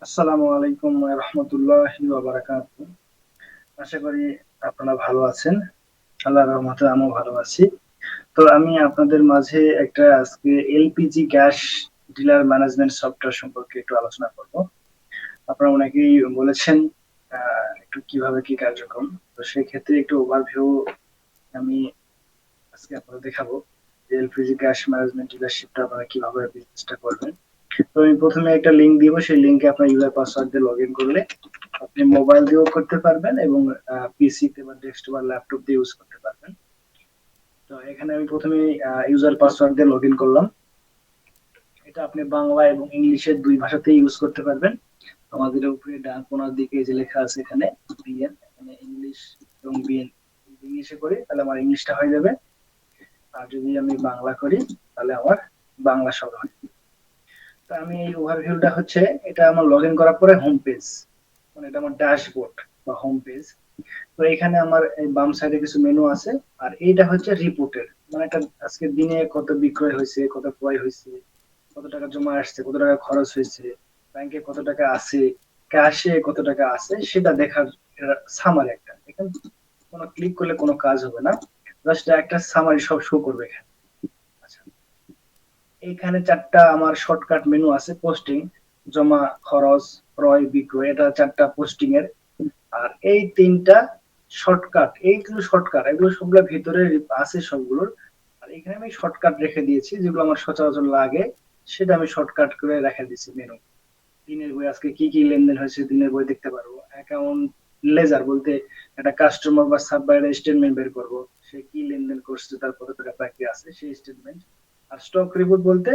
আসসালামু আলাইকুম ওয়া রাহমাতুল্লাহি ওয়া বারাকাতুহু। আশা করি আপনারা ভালো আছেন। আল্লাহর রহমতে আমিও ভালো আছি। তো আমি আপনাদের মাঝে একটা আজকে LPG gas dealer management software সম্পর্কে একটু আলোচনা করব। আপনারা অনেকেই বলেছেন একটু কিভাবে কি কার্যক্রম। তো সেই ক্ষেত্রে একটু ওভারভিউ আমি আজকে আপনাদের দেখাবো যে এলপিজি গ্যাস ম্যানেজমেন্ট ডিলারশিপটা আপনারা কিভাবে বিজনেসটা করবেন। তো আমি প্রথমে একটা লিংক দিব, সেই লিংকে আপনার ইউজার পাসওয়ার্ড দিয়ে লগ ইন করলে আপনি মোবাইল দিয়েও করতে পারবেন এবং পিসি তে বা ডেস্কটপ বা ল্যাপটপ দিয়ে ইউজ করতে পারবেন। তো এখানে আমি প্রথমে ইউজার পাসওয়ার্ড দিয়ে লগ ইন করলাম। এটা আপনি বাংলা এবং ইংলিশের দুই ভাষাতেই ইউজ করতে পারবেন। আমাদের উপরে ডান কোনার দিকে যে লেখা আছে এখানে বিএন, এখানে ইংলিশ এবং বিএন ইংলিশে করি তাহলে আমার ইংলিশটা হয়ে যাবে, আর যদি আমি বাংলা করি তাহলে আমার বাংলা সব হয়। তো আমি এই ওভারভিউটা হচ্ছে, এটা আমার লগ ইন করার পরে হোম পেজ, মানে এটা আমার ড্যাশবোর্ড বা হোম পেজ। তো এখানে আমার এই বাম সাইডে কিছু মেনু আছে, আর এইটা হচ্ছে রিপোর্টের, মানে এটা আজকে দিনে কত বিক্রয় হয়েছে, কত ক্রয় হয়েছে, কত টাকা জমা আসছে, কত টাকা খরচ হয়েছে, ব্যাংকে কত টাকা আছে, ক্যাশে কত টাকা আছে, সেটা দেখার সামারি একটা। এখানে কোনো ক্লিক করলে কোনো কাজ হবে না, জাস্ট একটা সামারি সব শো করবে এখানে। আচ্ছা, এইখানে চারটা আমার শর্টকাট মেনু আছে। পোস্টিং, জমা, খরচ, ক্রয়, বিক্রয়, এটা চারটা পোস্টিং এর। আর এই তিনটা শর্টকাট, এইগুলো শর্টকাট, এগুলো সবগুলো ভিতরে আছে সবগুলোর। আর এখানে আমি শর্টকাট রেখে দিয়েছি যেগুলো আমার সচরাচর লাগে, সেটা আমি শর্টকাট করে রেখে দিয়েছি মেনু। দিনের বই আজকে কি কি লেনদেন হয়েছে দিনের বই দেখতে পারবো। অ্যাকাউন্ট লেজার বলতে একটা কাস্টমার বা সাপ্লায়ারের স্টেটমেন্ট বের করবো, সে কি লেনদেন করছে, তার কত টাকা বাকি আছে সেই স্টেটমেন্ট। আর স্টক রিপোর্ট বলতে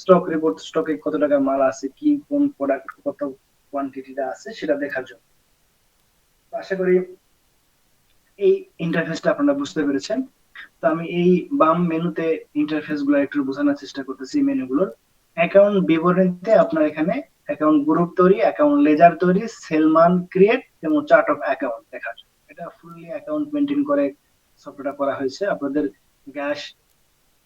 স্টক রিপোর্ট, স্টকে কত টাকা মাল আছে, কি কোন প্রোডাক্ট কত কোয়ান্টিটিটা আছে সেটা দেখার জন্য। তো আশা করি এই ইন্টারফেসটা আপনারা বুঝতে পেরেছেন। তো আমি এই বাম মেনুতে ইন্টারফেস গুলো একটু বোঝানোর চেষ্টা করতেছি। মেনুগুলোর অ্যাকাউন্ট বিবরণীতে আপনার এখানে অ্যাকাউন্ট গ্রুপ তৈরি, অ্যাকাউন্ট লেজার তৈরি, সেলমান ক্রিয়েট এবং চার্ট অফ অ্যাকাউন্ট দেখার জন্য এটা ফুললি অ্যাকাউন্ট মেনটেন করে সফটওয়্যারটা করা হয়েছে। আপনাদের গ্যাস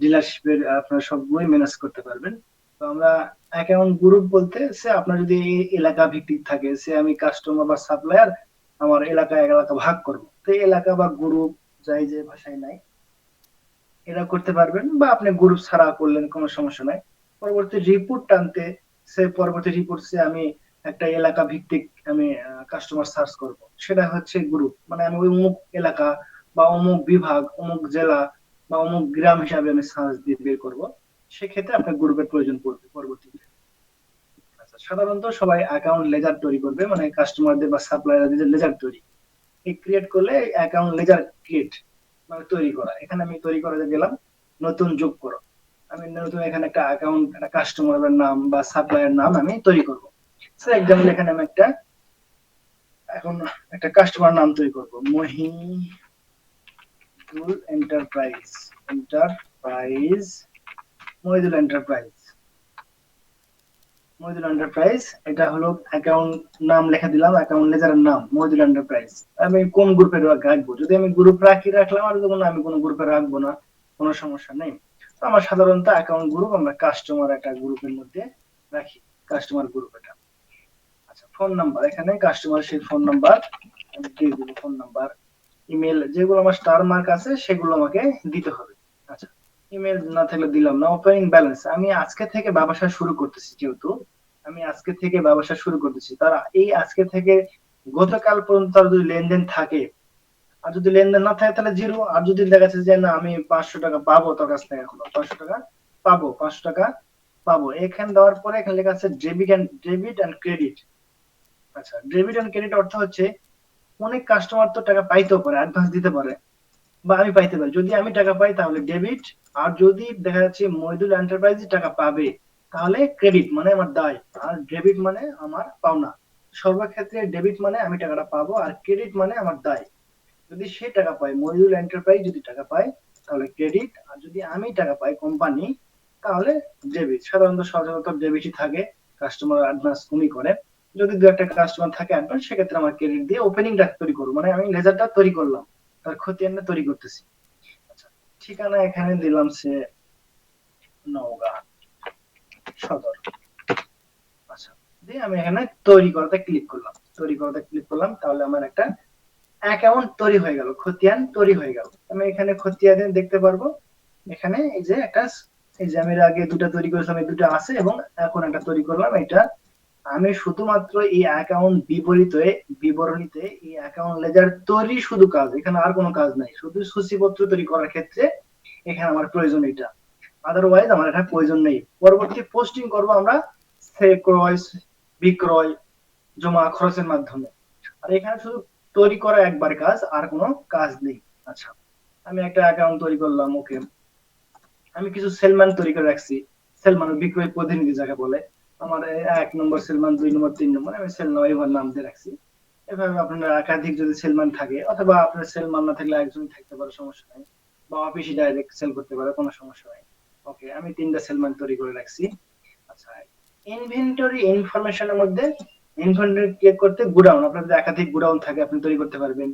ডিলারশিপের আপনারা সবগুলোই ম্যানেজ করতে পারবেন। তো আমরা অ্যাকাউন্ট গ্রুপ বলতে সে আপনার যদি এই এলাকা ভিত্তিক থাকে, সে আমি কাস্টমার বা সাপ্লায়ার আমার এলাকা এলাকা ভাগ করবো, তো এই এলাকা বা গ্রুপ যাই যে ভাষায় নাই এরা করতে পারবেন, বা আপনি গ্রুপ ছাড়া করলেন কোনো সমস্যা নাই। পরবর্তী রিপোর্ট টানতে সে পরবর্তী রিপোর্ট সে আমি একটা এলাকা ভিত্তিক আমি কাস্টমার সার্চ করব, সেটা হচ্ছে গ্রুপ, মানে আমি ওই অমুক এলাকা বা অমুক বিভাগ, অমুক জেলা বা অমুক গ্রাম হিসাবে আমি সার্চ দিয়ে বের করব। সেক্ষেত্রে আপনার গ্রুপের প্রয়োজন পড়বে পরবর্তীতে। আচ্ছা, সাধারণত সবাই অ্যাকাউন্ট লেজার তৈরি করবে, মানে কাস্টমারদের বা সাপ্লায়ারদের লেজার তৈরি এই ক্রিয়েট করলে অ্যাকাউন্ট লেজার ক্রিয়েট মানে তৈরি করা। এখানে আমি তৈরি করে গেলাম নতুন যোগ করো। আমি নতুন এখানে একটা অ্যাকাউন্ট, একটা কাস্টমারের নাম বা সাপ্লায়ার নাম আমি তৈরি করব। ফর এক্সাম্পল এখানে আমি এখন একটা কাস্টমার নাম তৈরি করব, Mohidul enterprise. Enterprise, Mohidul enterprise, Mohidul enterprise. এটা হলো অ্যাকাউন্ট নাম, লেখা দিলাম অ্যাকাউন্ট লেজারের নাম মহিদুল এন্টারপ্রাইজ। আমি কোন গ্রুপে রাখবো, যদি আমি গ্রুপ রাখি রাখলাম, আর যখন আমি কোনো গ্রুপে রাখবো না কোনো সমস্যা নেই। তো আমার সাধারণত অ্যাকাউন্ট গ্রুপ আমরা কাস্টমার একটা গ্রুপের মধ্যে রাখি, কাস্টমার গ্রুপ এটা। আচ্ছা, ফোন নাম্বার, এখানে কাস্টমার সেই ফোন নাম্বার আমি দিয়ে দিব, ফোন নাম্বার, ইমেল, যেগুলো আমার স্টার মার্ক আছে সেগুলো আমাকে দিতে হবে। আচ্ছা, ইমেল না থাকলে দিলাম না। ওপেনিং ব্যালেন্স, আমি আজকে থেকে ব্যবসা শুরু করতেছি, যেহেতু আমি আজকে থেকে ব্যবসা শুরু করতেছি, তারা এই আজকে থেকে গতকাল পর্যন্ত তার যদি লেনদেন থাকে, আর যদি লেনদেন না থাকে তাহলে জিরো। আর যদি দেখা যাচ্ছে যে না আমি 500 টাকা পাবো তোর কাছ থেকে, এখনো 500 টাকা পাবো, 500 টাকা পাবো, এখানে দেওয়ার পরে এখানে লেখা আছে ডেবিট এন্ড ক্রেডিট। আচ্ছা, ডেবিট এন্ড ক্রেডিট অর্থ হচ্ছে অনেক কাস্টমার তো টাকা পাইতেও পারে, অ্যাডভান্স দিতে পারে, বা আমি পাইতে পারি। যদি আমি টাকা পাই তাহলে ডেবিট, আর যদি দেখা যাচ্ছে মহিদুল এন্টারপ্রাইজ টাকা পাবে তাহলে ক্রেডিট মানে আমার দায়, আর ডেবিট মানে আমার পাওনা। সর্বক্ষেত্রে ডেবিট মানে আমি টাকাটা পাবো, আর ক্রেডিট মানে আমার দায়। যদি সে টাকা পায়, মহিদুল এন্টারপ্রাইজ যদি টাকা পায় তাহলে ক্রেডিট, আর যদি আমি টাকা পাই কোম্পানি তাহলে ডেবিট। সাধারণত সচরাচর ডেবিটই থাকে, কাস্টমার অ্যাডভান্স কমই করে। যদি দু একটা কাস্টমার থাকে অ্যাডভান্স, সেক্ষেত্রে আমার ক্রেডিট দিয়ে ওপেনিংটা তৈরি করবো, মানে আমি লেজারটা তৈরি করলাম, তার খতিয়ানটা তৈরি করতেছি। আচ্ছা, ঠিকানা এখানে দিলাম সে নওগাঁ সদর। আচ্ছা, দিয়ে আমি এখানে তৈরি করাতে ক্লিক করলাম, তৈরি করাতে ক্লিক করলাম, তাহলে আমার একটা অ্যাকাউন্ট তৈরি হয়ে গেল, খতিয়ান তৈরি হয়ে গেল। আমি এখানে খতিয়ানে দেখতে পারবো, এখানে এই যে একটা, এই যে আমি এর আগে দুটা তৈরি করেছিলাম, এই দুটা আছে, এবং এখন একটা তৈরি করলাম। এটা আমি শুধুমাত্র এই অ্যাকাউন্ট বিবরণীতে এই অ্যাকাউন্ট লেজার তৈরি শুধু কাজ, এখানে আর কোনো কাজ নাই, শুধু সূচিপত্র তৈরি করার ক্ষেত্রে এখানে আমার প্রয়োজন এটা, আদারওয়াইজ আমার এটা প্রয়োজন নেই। পরবর্তী পোস্টিং করব আমরা ক্রয়, বিক্রয়, জমা খরচের মাধ্যমে। আর এখানে শুধু তৈরি করা একবার কাজ, আর কোনো কাজ নেই। আচ্ছা, আমি একটা অ্যাকাউন্ট তৈরি করলাম, ওকে। আমি কিছু সেলম্যান তৈরি করে রাখছি, সেলম্যান বিক্রয় প্রতিনিধি যাকে বলে। আমার 1 নম্বর সেলম্যান, 2 নম্বর, 3 নম্বর, আমি সেলম্যান এইভাবে নাম দিয়ে রাখছি। এভাবে আপনার একাধিক যদি সেলম্যান থাকে, অথবা আপনার সেলম্যান না থাকলে একজনই থাকতে পারে, সমস্যা নাই, বা অফিসে ডাইরেক্ট সেল করতে পারে, কোনো সমস্যা নাই। ওকে, আমি 3টা সেলম্যান তৈরি করে রাখছি। আচ্ছা, ইনভেন্টরি ইনফরমেশনের মধ্যে ইনভেন্টরি ক্রিয়েট করতে গুডাউন, আপনার যদি একাধিক গুডাউন থাকে আপনি তৈরি করতে পারবেন।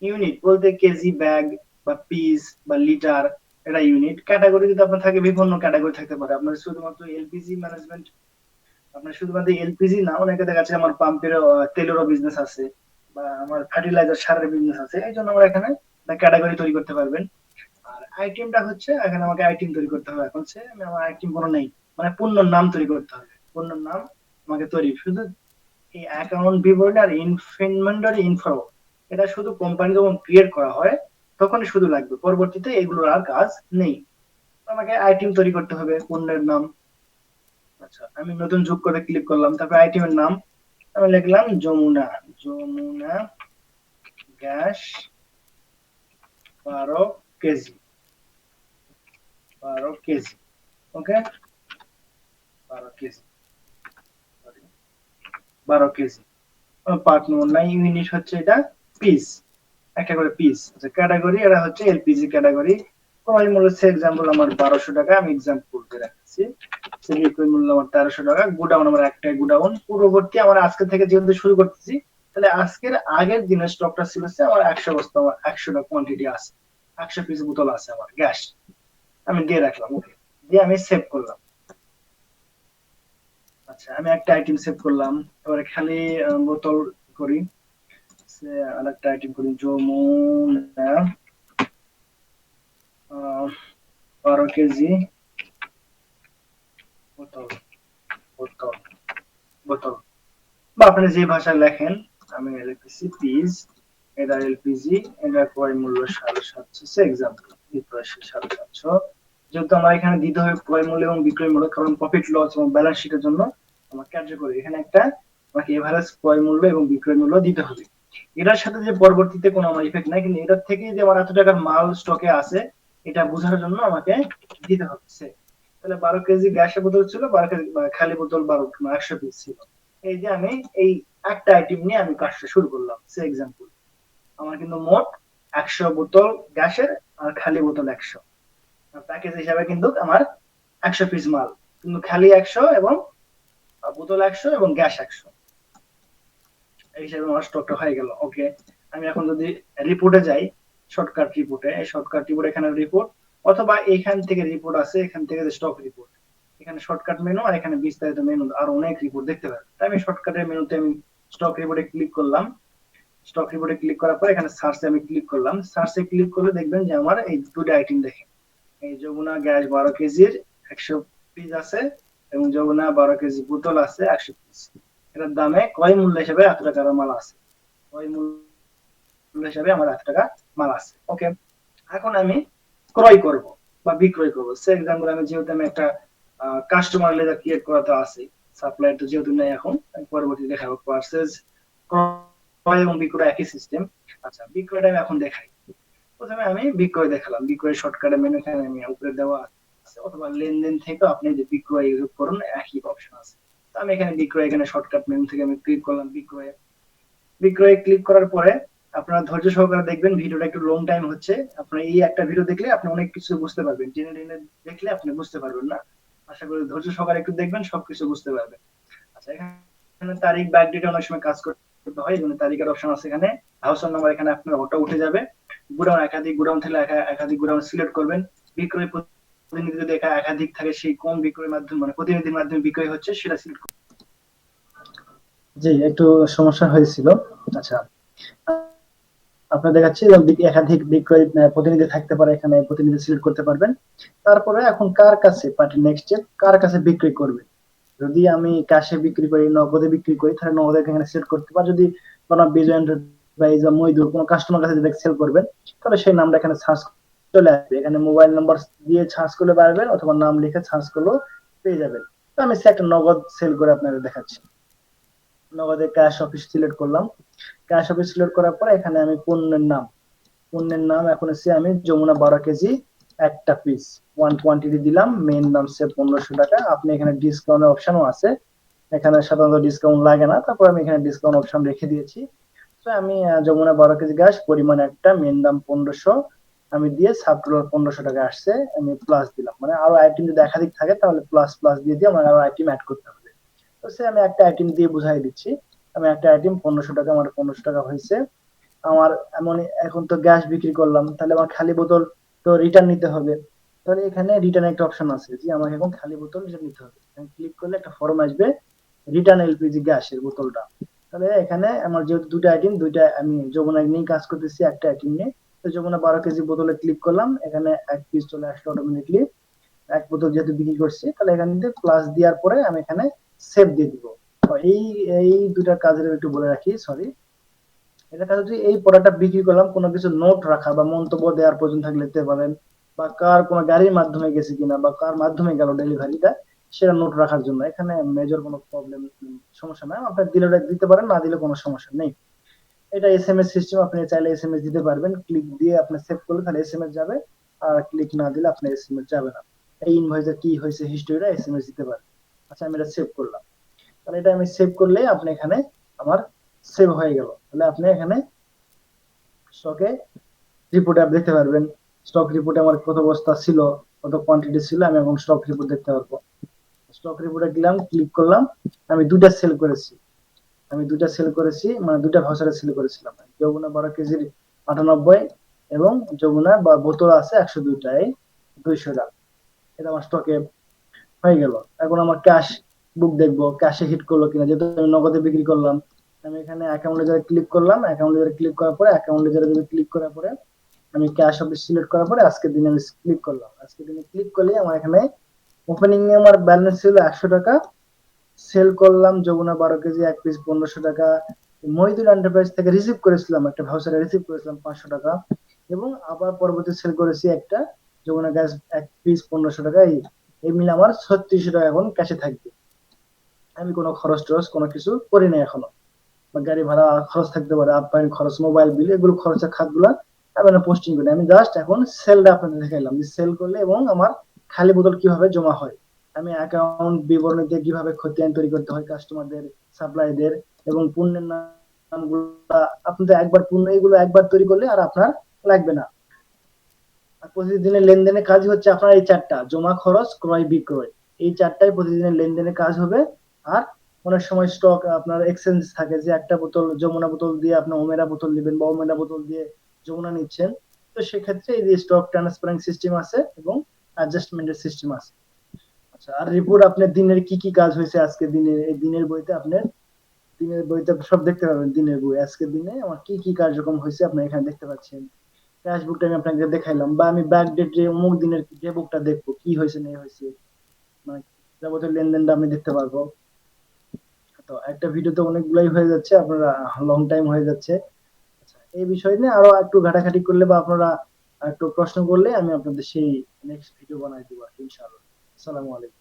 ইউনিট বলতে কেজি, ব্যাগ, বা পিস, বা লিটার, এটা ইউনিট। ক্যাটাগরি যদি আপনার থাকে, বিভিন্ন ক্যাটাগরি থাকতে পারে। আপনার শুধুমাত্র এলপিজি ম্যানেজমেন্ট, আপনার শুধুমাত্র এলপিজি না, অনেকে দেখা যাচ্ছে আমার পাম্পের তেলেরও বিজনেস আছে, বা আমার ফার্টিলাইজার সারের বিজনেস আছে, এই জন্য আমরা এখানে ক্যাটাগরি তৈরি করতে পারবেন। আর আইটেমটা হচ্ছে, এখানে আমাকে আইটেম তৈরি করতে হবে। এখন হচ্ছে আমি আমার আইটেম কোনো নেই, মানে পূর্ণ নাম তৈরি করতে হবে, পূর্ণ নাম আমাকে তৈরি, শুধু এই অ্যাকাউন্ট বিবরণী আর ইনভেন্টরি ইনফো, এটা শুধু কোম্পানি যখন ক্রিয়েট করা হয় তখনই শুধু লাগবে, পরবর্তীতে এগুলোর আর কাজ নেই। আমাকে আইটেম তৈরি করতে হবে, পণ্যের নাম। আচ্ছা, আমি নতুন যোগ করে ক্লিক করলাম, তারপর আইটেমের নাম আমি লিখলাম Jamuna, Jamuna gas 12 KG, 12 KG, okay, 12 KG, 12 KG. Part number নাই, ইউনিট হচ্ছে এটা পিস, একটা করে পিস। আচ্ছা, ক্যাটাগরি এটা হচ্ছে এলপিজি ক্যাটাগরি। ক্রয় মূল্য হচ্ছে এক্সাম্পল আমার 1200 টাকা, আমি এক্সাম্পল করে রাখছি। ক্রয় মূল্য আমার 1300 টাকা। গুডাউন আমার একটাই গুডাউন। পূর্ববর্তী আমার আজকে থেকে যেহেতু শুরু করতেছি, তাহলে আজকের আগের দিনের স্টকটা ছিল হচ্ছে আমার 100 বস্তা, আমার 100টা কোয়ান্টিটি আছে, 100 পিস বোতল আছে আমার গ্যাস, আমি দিয়ে রাখলাম, ওকে, দিয়ে আমি সেভ করলাম। আচ্ছা, আমি একটা আইটেম সেভ করলাম, এবারে খালি বোতল করি, আরেকটা আইটেম করি, যমুনা 12 কেজি বোতল, বোতল, বোতল, বা আপনি যে ভাষায় লেখেন, আমি লিখতেছি পিস, এটা এলপিজি, এটা ক্রয় মূল্য 750, এক্সাম্পল বিক্রয় 750। যেহেতু আমার এখানে দিতে হবে ক্রয় মূল্য এবং বিক্রয় মূল্য, কারণ প্রফিট লস এবং ব্যালেন্স শিটের জন্য আমার কার্যকরী, এখানে একটা আমাকে এভারেজ ক্রয় মূল্য এবং বিক্রয় মূল্য দিতে হবে। এটার সাথে যে পরবর্তীতে কোনো আমার ইফেক্ট নাই, কিন্তু এটার থেকে যে আমার এত টাকার মাল স্টকে আছে এটা বোঝার জন্য আমাকে দিতে হচ্ছে। তাহলে 12 কেজি গ্যাসের বোতল ছিল, 12 কেজি খালি বোতল 100 পিস ছিল। এই যে আমি এই একটা আইটেম নিয়ে আমি কাজটা শুরু করলাম, সে এক্সাম্পল আমার কিন্তু মোট 100 বোতল গ্যাসের, আর খালি বোতল 100, প্যাকেজ হিসাবে কিন্তু আমার 100 পিস মাল, কিন্তু খালি 100 এবং বোতল 100 এবং গ্যাস 100, এই হিসাবে আমার স্টকটা হয়ে গেল, ওকে। আমি এখন যদি রিপোর্টে যাই, শর্টকাট রিপোর্টে, এই শর্টকাট রিপোর্ট, এখানে রিপোর্ট, অথবা এখান থেকে রিপোর্ট আছে, এখান থেকে স্টক রিপোর্ট, এখানে শর্টকাট মেনু, আর এখানে বিস্তারিত মেনু, আর অনেক রিপোর্ট দেখতে পাবেন। আমি শর্টকাটের মেনুতে আমি স্টক রিপোর্টে ক্লিক করলাম, স্টক রিপোর্টে ক্লিক করার পর এখানে সার্চে আমি ক্লিক করলাম, সার্চে ক্লিক করলে দেখবেন যে আমার এই দুটো আইটেম দেখেন, এই যমুনা গ্যাস 12 কেজির 100 পিস আছে, এবং যমুনা 12 কেজি বোতল আছে 100 পিস। এটার দামে ক্রয় মূল্য হিসেবে এত টাকার মাল আছে, ক্রয় মূল্য হিসেবে আমার এত টাকা মাল আছে, ওকে। এখন আমি ক্রয় করব বা বিক্রয় করব, সে এক্সাম্পল আমি যেহেতু আমি একটা কাস্টমার লেজার ক্রিয়েট করাতে আছে, সাপ্লাই তো যেহেতু নেই এখন, আমি পরবর্তীতে দেখাবো পারচেজ, ক্রয় এবং বিক্রয় একই সিস্টেম। আচ্ছা, বিক্রয়টা আমি এখন দেখাই। প্রথমে আমি বিক্রয় দেখালাম, বিক্রয় শর্টকাটে মেনু এখানে আমি উপরে দেওয়া আছে, অথবা লেনদেন থেকে আপনি যে বিক্রয় ইউজ করুন একই অপশন আছে। তো আমি এখানে বিক্রয়, এখানে শর্টকাট মেনু থেকে আমি ক্লিক করলাম বিক্রয়ে। বিক্রয়ে ক্লিক করার পরে আপনারা ধৈর্য সহকারে দেখবেন, ভিডিওটা একটু লং টাইম হচ্ছে, আপনার এই একটা ভিডিও দেখলে আপনি অনেক কিছু বুঝতে পারবেন, টেনে টেনে দেখলে আপনি বুঝতে পারবেন না। আশা করি ধৈর্য সহকারে একটু দেখবেন, সবকিছু বুঝতে পারবেন। আচ্ছা, এখানে তারিখ ব্যাক ডেটে অনেক সময় কাজ করতে হয়, এজন্য তারিখের অপশন আছে এখানে। হাউসের নাম্বার এখানে আপনার অটো উঠে যাবে। গুডাউন, একাধিক গুডাউন থাকলে একাধিক গুডাউন সিলেক্ট করবেন। বিক্রয় প্রতিনিধি যদি একাধিক থাকে, সেই কোন বিক্রয়ের মাধ্যমে, মানে প্রতিনিধির মাধ্যমে বিক্রয় হচ্ছে সেটা সিলেক্ট জি, একটু সমস্যা হয়েছিল। আচ্ছা, আপনার দেখাচ্ছি একাধিক বিক্রয় প্রতিনিধি থাকতে পারে, এখানে প্রতিনিধি সিলেক্ট করতে পারবেন। তারপরে এখন কার কাছে পার্টি নেক্সট স্টেপ, কার কাছে বিক্রি করবে। যদি আমি ক্যাশে বিক্রি করি, নগদে বিক্রি করি, তাহলে নগদে এখানে সিলেক্ট করতে পারি। যদি কোনো বিজয় এন্টারপ্রাইজ বা মইদুর কোনো কাস্টমার কাছে যদি সেল করবেন, তাহলে সেই নামটা এখানে সার্চ চলে আসবে। এখানে মোবাইল নাম্বার দিয়ে সার্চ করলে পারবেন, অথবা নাম লিখে সার্চ করলেও পেয়ে যাবেন। তো আমি একটা নগদ সেল করে আপনাদের দেখাচ্ছি। নগদে ক্যাশ অফিস সিলেক্ট করলাম। ক্যাশ অফিস সিলেক্ট করার পরে এখানে আমি পণ্যের নাম এখন হচ্ছে আমি যমুনা 12 কেজি একটা পিস ওয়ান কোয়ান্টিটি দিলাম। মেন দাম সে 1500 টাকা। আপনি এখানে ডিসকাউন্টের অপশনও আছে, এখানে সাধারণত ডিসকাউন্ট লাগে না, তারপর আমি এখানে ডিসকাউন্ট অপশন রেখে দিয়েছি। তো আমি যমুনা 12 কেজি গ্যাস পরিমাণ একটা, মেন দাম 1500, আমি দিয়ে সাবটোটাল 1500 টাকা আসছে, আমি প্লাস দিলাম। মানে আরো আইটেম যদি একাধিক থাকে তাহলে প্লাস প্লাস দিয়ে আমার আরো আইটেম অ্যাড করতে হবে। তো সে আমি একটা আইটেম দিয়ে বুঝাই দিচ্ছি। আমি একটা আইটেম 1500 টাকা, আমার 1500 টাকা হয়েছে। আমার এমন এখন তো গ্যাস বিক্রি করলাম, তাহলে আমার খালি বোতল তো রিটার্ন নিতে হবে। তাহলে এখানে রিটার্ন একটা অপশন আছে যে আমাকে এখন খালি বোতল রিটার্ন নিতে হবে। ক্লিক করলে একটা ফর্ম আসবে, রিটার্ন এলপিজি গ্যাসের বোতলটা। তাহলে এখানে আমার যেহেতু দুটো আইটেম, দুইটা আমি যমুনা নিয়ে কাজ করতেছি, একটা আইটেম নিয়ে। তো যমুনা 12 কেজি বোতলে ক্লিক করলাম, এখানে এক পিস চলে আসলো অটোমেটিকলি। এক বোতল যেহেতু বিক্রি করছি, তাহলে এখান থেকে প্লাস দেওয়ার পরে আমি এখানে সেভ দিয়ে দিব। তো এই এই দুটা কাজের একটু বলে রাখি, সরি। এটা কাজ হচ্ছে এই প্রোডাক্টটা বিক্রি করলাম, কোনো কিছু নোট রাখা বা মন্তব্য দেওয়ার প্রয়োজন থাকলে দিতে পারেন, বা কার কোনো গাড়ির মাধ্যমে গেছে কিনা বা কার মাধ্যমে গেল ডেলিভারিটা, সেটা নোট রাখার জন্য। এখানে মেজর কোনো প্রবলেম, সমস্যা নাই। আপনার দিলে দিতে পারেন, না দিলে কোনো সমস্যা নেই। এটা এসএমএস সিস্টেম, আপনি চাইলে এসএমএস দিতে পারবেন। ক্লিক দিয়ে আপনি সেভ করলে তাহলে এসএমএস যাবে, আর ক্লিক না দিলে আপনার এসএমএস যাবে না। এই ইনভয়েসের কি হয়েছে হিস্টরিটা এসএমএস দিতে পারবেন। আচ্ছা, আমি এটা সেভ করলাম। তাহলে এটা আমি সেভ করলে আপনি এখানে আমার সেভ হয়ে গেল। তাহলে আপনি এখানে স্টকে রিপোর্টে আপনি দেখতে পারবেন, স্টক রিপোর্টে আমার কত বস্তা ছিল, কত কোয়ান্টিটি ছিল, আমি এখন স্টক রিপোর্ট দেখতে পারবো। স্টক রিপোর্টে গেলাম, ক্লিক করলাম। আমি দুইটা সেল করেছি, মানে দুইটা ভাউচারে সেল করেছিলাম। যমুনা 12 কেজির 98, এবং যমুনা বা বোতল আছে 102টায় 200 টাকা। এটা আমার স্টকে হয়ে গেল। এখন আমার ক্যাশ বুক দেখবো, ক্যাশে হিট করলো কিনা, যেহেতু আমি নগদে বিক্রি করলাম। আমি এখানে অ্যাকাউন্ট লেজারে ক্লিক করলাম, অ্যাকাউন্ট লেজারে ক্লিক করার পরে অ্যাকাউন্ট লেজারে যদি ক্লিক করার পরে আমি ক্যাশ অফিস সিলেক্ট করার পরে আজকের দিনে আমি ক্লিক করলাম। আজকের দিনে ক্লিক করলে আমার এখানে ওপেনিং এ আমার ব্যালেন্স ছিল 100 টাকা। সেল করলাম যমুনা 12 কেজি এক পিস 1500 টাকা। মহিদুল এন্টারপ্রাইজ থেকে রিসিভ করেছিলাম, একটা ভাউচারে রিসিভ করেছিলাম 500 টাকা। এবং আবার পরবর্তী সেল করেছি একটা যমুনা গ্যাস এক পিস 1500 টাকা। এই মিলে আমার 3600 টাকা এখন ক্যাশে থাকবে। আমি কোনো খরচ টরচ কোনো কিছু করি না এখনো, বা গাড়ি ভাড়া খরচ থাকতে পারে, আপ্যায়ন খরচ, মোবাইল বিল, এগুলো খরচের খাতগুলা আমি পোস্টিং করি। আমি জাস্ট এখন সেলটা আপনাদের দেখাইলাম যে সেল করলে এবং আমার খালি বোতল কিভাবে জমা হয়। আমি অ্যাকাউন্ট বিবরণীতে কিভাবে খতিয়ান তৈরি করতে হয় কাস্টমারদের, সাপ্লাইদের, এবং পণ্যের নামগুলো আপনাদের একবার পণ্য, এগুলো একবার তৈরি করলে আর আপনার লাগবে না। আর প্রতিদিনের লেনদেনের কাজ হচ্ছে আপনার এই চারটা: জমা, খরচ, ক্রয়, বিক্রয়। এই চারটাই প্রতিদিনের লেনদেনের কাজ হবে। আর অনেক সময় স্টক আপনার এক্সচেঞ্জ থাকে, যে একটা বোতল যমুনা বোতল দিয়ে আপনি ওমেরা বোতল নেবেন, বা ওমেরা বোতল দিয়ে যমুনা নিচ্ছেন। তো সেক্ষেত্রে এই যে স্টক ট্রান্সপারেন্ট সিস্টেম আছে এবং অ্যাডজাস্টমেন্টের সিস্টেম আছে। আচ্ছা, আর রিপোর্ট আপনার দিনের কি কি কাজ হয়েছে আজকে দিনে, এই দিনের বইতে আপনার দিনের বইতে সব দেখতে পাবেন। দিনের বই আজকের দিনে আমার কি কি কার্যক্রম হয়েছে আপনি এখানে দেখতে পাচ্ছেন। ক্যাশ বুকটা আমি আপনাকে দেখাইলাম, বা আমি ব্যাক ডেট যে অমুক দিনের যে বুকটা দেখবো কি হয়েছে না হয়েছে, মানে যাবতীয় লেনদেনটা আমি দেখতে পারবো। তো একটা ভিডিওতে অনেকগুলাই হয়ে যাচ্ছে, আপনারা লং টাইম হয়ে যাচ্ছে। আচ্ছা, এই বিষয় নিয়ে আরো একটু ঘাটাঘাটি করলে বা আপনারা একটু প্রশ্ন করলে আমি আপনাদের সেই নেক্সট ভিডিও বানাই দিব আর কি, ইনশাআল্লাহ। আসসালামু আলাইকুম।